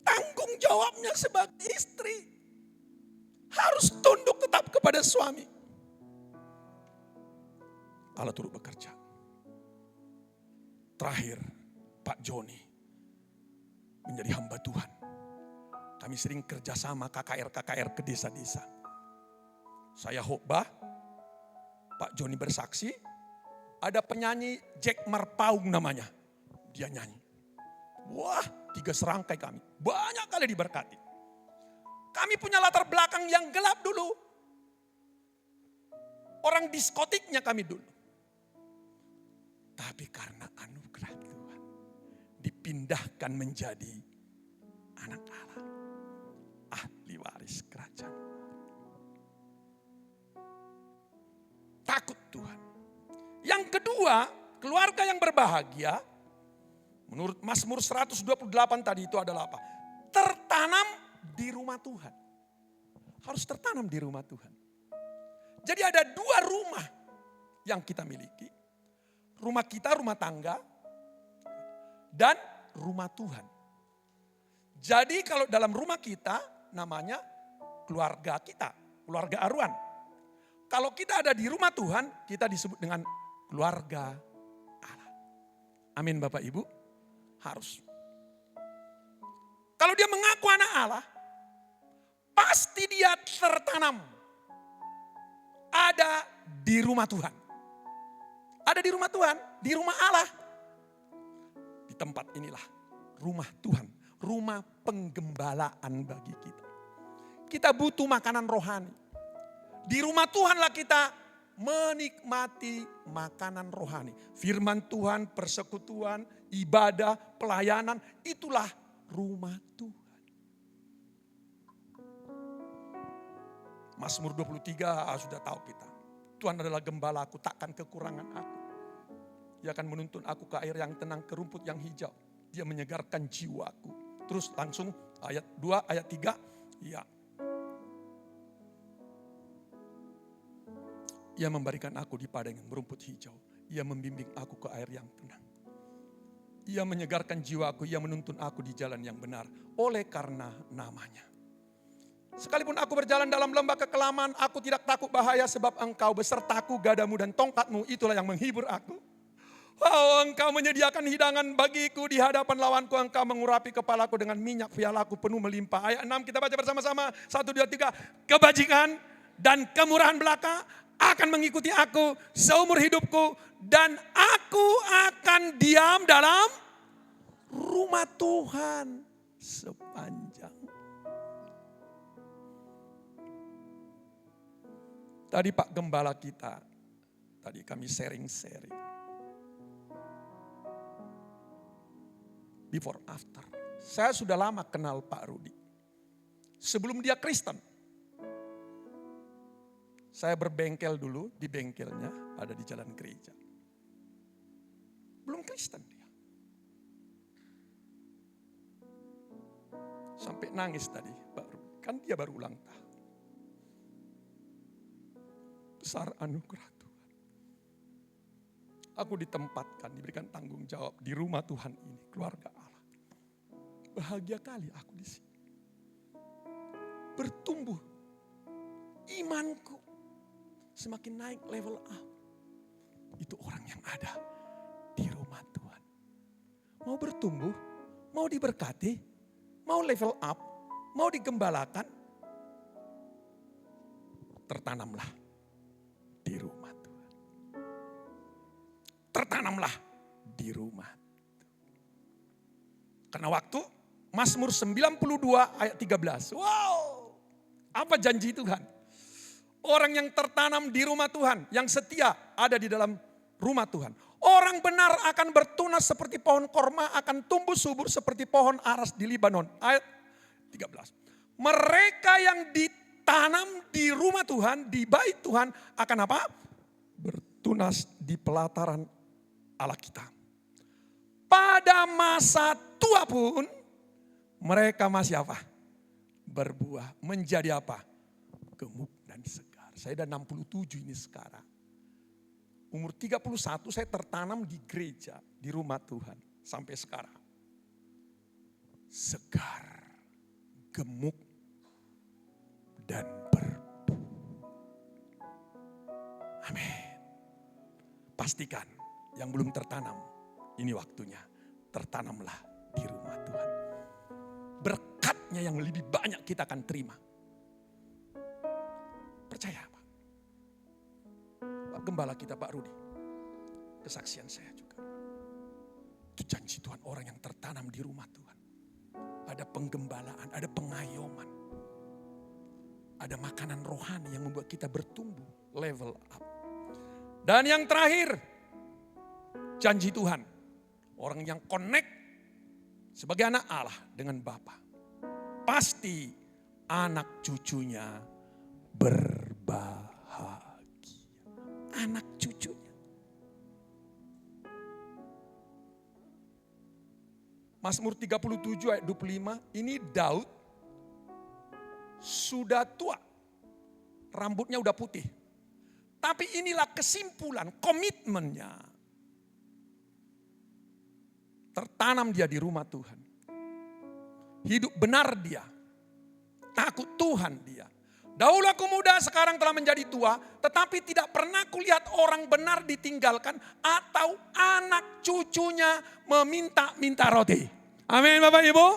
C: tanggung jawabnya sebagai istri. Harus tunduk tetap kepada suami. Allah turut bekerja. Terakhir, Pak Joni menjadi hamba Tuhan. Kami sering kerjasama KKR ke desa-desa. Saya khotbah, Pak Joni bersaksi, ada penyanyi Jack Marpaung namanya. Dia nyanyi. Wah, 3 serangkai kami. Banyak kali diberkati. Kami punya latar belakang yang gelap dulu. Orang diskotiknya kami dulu. Tapi karena anugerah Tuhan, dipindahkan menjadi anak Allah. Ahli waris kerajaan. Takut Tuhan. Yang kedua, keluarga yang berbahagia, menurut Mazmur 128 tadi itu adalah apa? Tertanam di rumah Tuhan. Harus tertanam di rumah Tuhan. Jadi ada 2 rumah yang kita miliki. Rumah kita, rumah tangga, dan rumah Tuhan. Jadi kalau dalam rumah kita namanya keluarga kita, keluarga Aruan. Kalau kita ada di rumah Tuhan, kita disebut dengan keluarga Allah. Amin Bapak Ibu. Harus. Kalau dia mengaku anak Allah, pasti dia tertanam. Ada di rumah Tuhan. ada di rumah Tuhan, di rumah Allah. Di tempat inilah rumah Tuhan, rumah penggembalaan bagi kita. Kita butuh makanan rohani. Di rumah Tuhanlah kita menikmati makanan rohani. Firman Tuhan, persekutuan, ibadah, pelayanan, itulah rumah Tuhan. Mazmur 23 sudah tahu kita. Tuhan adalah gembalaku, takkan kekurangan aku. Dia akan menuntun aku ke air yang tenang, ke rumput yang hijau. Dia menyegarkan jiwaku. Terus langsung ayat 2, ayat 3. Ya. Ia memberikan aku di padang yang berumput hijau. Ia membimbing aku ke air yang tenang. Ia menyegarkan jiwaku, ia menuntun aku di jalan yang benar. Oleh karena namanya. Sekalipun aku berjalan dalam lembah kekelaman, aku tidak takut bahaya sebab engkau besertaku, gadamu dan tongkatmu, itulah yang menghibur aku. Wow, engkau menyediakan hidangan bagiku di hadapan lawanku, engkau mengurapi kepalaku dengan minyak, pialaku penuh melimpah. Ayat 6 kita baca bersama-sama, 1, 2, 3. Kebajikan dan kemurahan belaka akan mengikuti aku seumur hidupku, dan aku akan diam dalam rumah Tuhan sepanjang. Tadi Pak Gembala kita, tadi kami sharing-sharing. Before after. Saya sudah lama kenal Pak Rudi. Sebelum dia Kristen. Saya berbengkel dulu di bengkelnya, ada di jalan gereja. Belum Kristen dia. Sampai nangis tadi Pak Rudi. Kan dia baru ulang tahun. Besar anugerah Tuhan. Aku ditempatkan, diberikan tanggung jawab di rumah Tuhan ini, keluarga Allah. Bahagia kali aku di sini. Bertumbuh imanku, semakin naik level up. Itu orang yang ada di rumah Tuhan. Mau bertumbuh, mau diberkati, mau level up, mau digembalakan, tertanamlah di rumah Tuhan. Tertanamlah di rumah. Karena waktu Mazmur 92 ayat 13. Wow, apa janji Tuhan? Orang yang tertanam di rumah Tuhan, yang setia ada di dalam rumah Tuhan. Orang benar akan bertunas seperti pohon korma, akan tumbuh subur seperti pohon aras di Libanon. Ayat 13. Mereka yang ditanam di rumah Tuhan, di bait Tuhan akan apa? Bertunas di pelataran Allah kita. Pada masa tua pun mereka masih apa? Berbuah. Menjadi apa? Gemuk dan segar. Saya udah 67 ini sekarang. Umur 31 saya tertanam di gereja, di rumah Tuhan. Sampai sekarang. Segar, gemuk, dan berbuah. Amin. Pastikan yang belum tertanam, ini waktunya. Tertanamlah di rumah Tuhan. Berkatnya yang lebih banyak kita akan terima. Percaya Pak. Pak Gembala kita Pak Rudi. Kesaksian saya juga. Itu janji Tuhan, orang yang tertanam di rumah Tuhan. Ada penggembalaan, ada pengayoman. Ada makanan rohani yang membuat kita bertumbuh, level up. Dan yang terakhir, janji Tuhan. Orang yang connect sebagai anak Allah dengan Bapa. Pasti anak cucunya berbahagia. Anak cucunya. Mazmur 37 ayat 25, ini Daud sudah tua. Rambutnya udah putih. Tapi inilah kesimpulan, komitmennya. Tertanam dia di rumah Tuhan. Hidup benar dia. Takut Tuhan dia. Dahulu aku muda, sekarang telah menjadi tua. Tetapi tidak pernah kulihat orang benar ditinggalkan. Atau anak cucunya meminta-minta roti. Amin Bapak Ibu.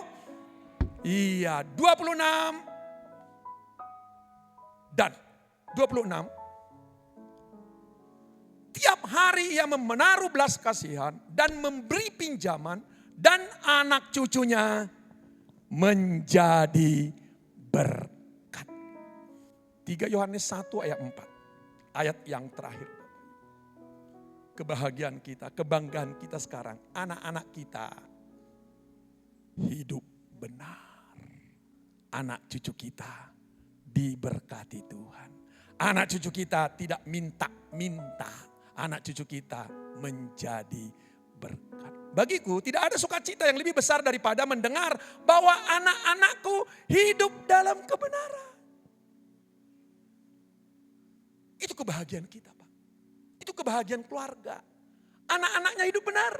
C: Iya, 26. Dan 26. setiap hari ia menaruh belas kasihan dan memberi pinjaman, dan anak cucunya menjadi berkat. 3 Yohanes 1 ayat 4. Ayat yang terakhir. Kebahagiaan kita, kebanggaan kita sekarang. Anak-anak kita hidup benar. Anak cucu kita diberkati Tuhan. Anak cucu kita tidak minta-minta. Anak cucu kita menjadi berkat. Bagiku tidak ada sukacita yang lebih besar daripada mendengar bahwa anak-anakku hidup dalam kebenaran. Itu kebahagiaan kita, Pak. Itu kebahagiaan keluarga. Anak-anaknya hidup benar.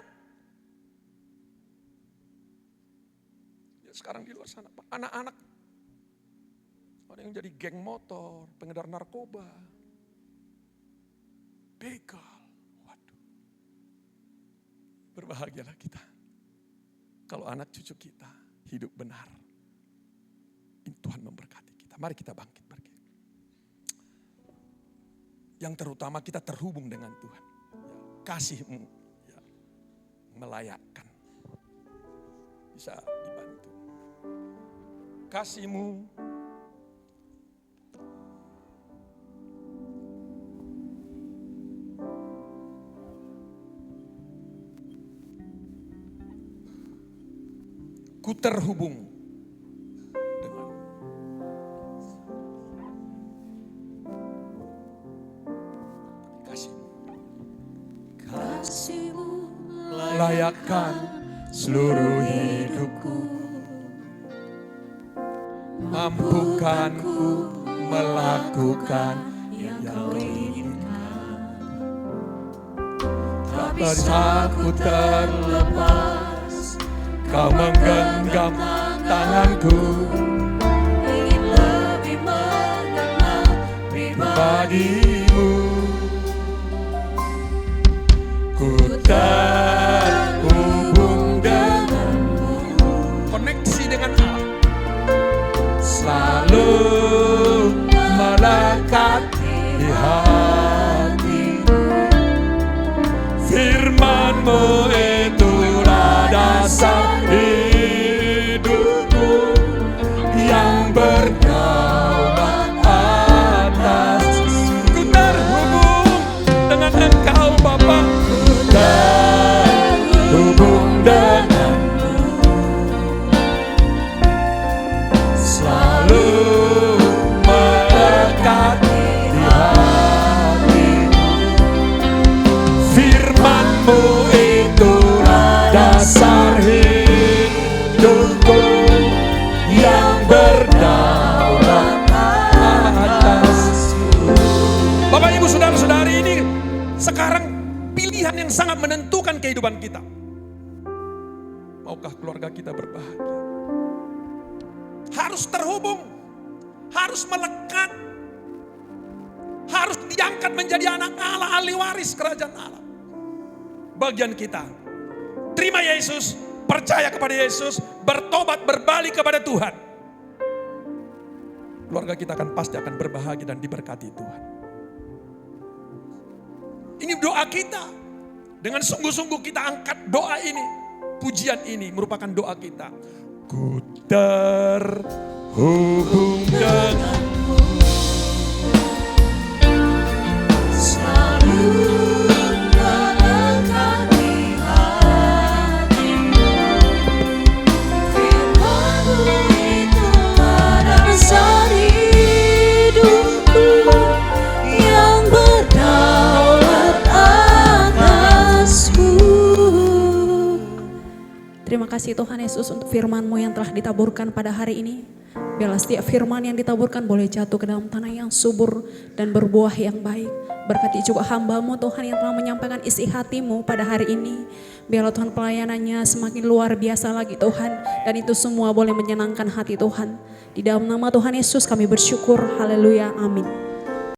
C: Ya, sekarang di luar sana, Pak, anak-anak ada yang jadi geng motor, pengedar narkoba, begal. Waduh. Berbahagialah kita kalau anak cucu kita hidup benar. Tuhan memberkati kita. Mari kita bangkit pergi. Yang terutama kita terhubung dengan Tuhan. Kasih-Mu melayakkan. Bisa dibantu. Kasih-Mu ku terhubung dengan
B: Kasih-Mu
C: layakkan seluruh hidupku. Mampukan ku melakukan yang Kau inginkan. Tak bisa ku terlepas, Kau menggenggam tanganku.
B: ingin lebih mengenal
C: Pribadi-Mu, ku terhubung denganmu. Koneksi dengan Allah. Selalu melekat di hatimu. Firman-Mu itulah dasar hidupku yang berdaulat atas. Ku terhubung dengan Engkau Bapa. Ku terhubung denganmu. Selalu melekat di hatimu. Firman-Mu itulah dasar hidupku yang berdaulat atasku. Bapak Ibu Saudara-saudari, ini sekarang pilihan yang sangat menentukan kehidupan kita. Maukah keluarga kita berbahagia? Harus terhubung, harus melekat, harus diangkat menjadi anak Allah, ahli waris kerajaan Allah. Bagian kita, terima Yesus, percaya kepada Yesus, bertobat, berbalik kepada Tuhan. Keluarga kita pasti akan berbahagia dan diberkati Tuhan. Ini doa kita. Dengan sungguh-sungguh kita angkat doa ini. Pujian ini merupakan doa kita. Ku terhubung denganmu.
B: selalu melekat di hatimu. Firman-Mu itulah dasar hidupku yang berdaulat atasku.
A: Terima kasih Tuhan Yesus untuk firman-Mu yang telah ditaburkan pada hari ini. Biarlah setiap firman yang ditaburkan boleh jatuh ke dalam tanah yang subur dan berbuah yang baik. Berkati juga hamba-Mu Tuhan yang telah menyampaikan isi hati-Mu pada hari ini. Biarlah Tuhan pelayanannya semakin luar biasa lagi Tuhan. Dan itu semua boleh menyenangkan hati Tuhan. Di dalam nama Tuhan Yesus kami bersyukur. Haleluya. Amin.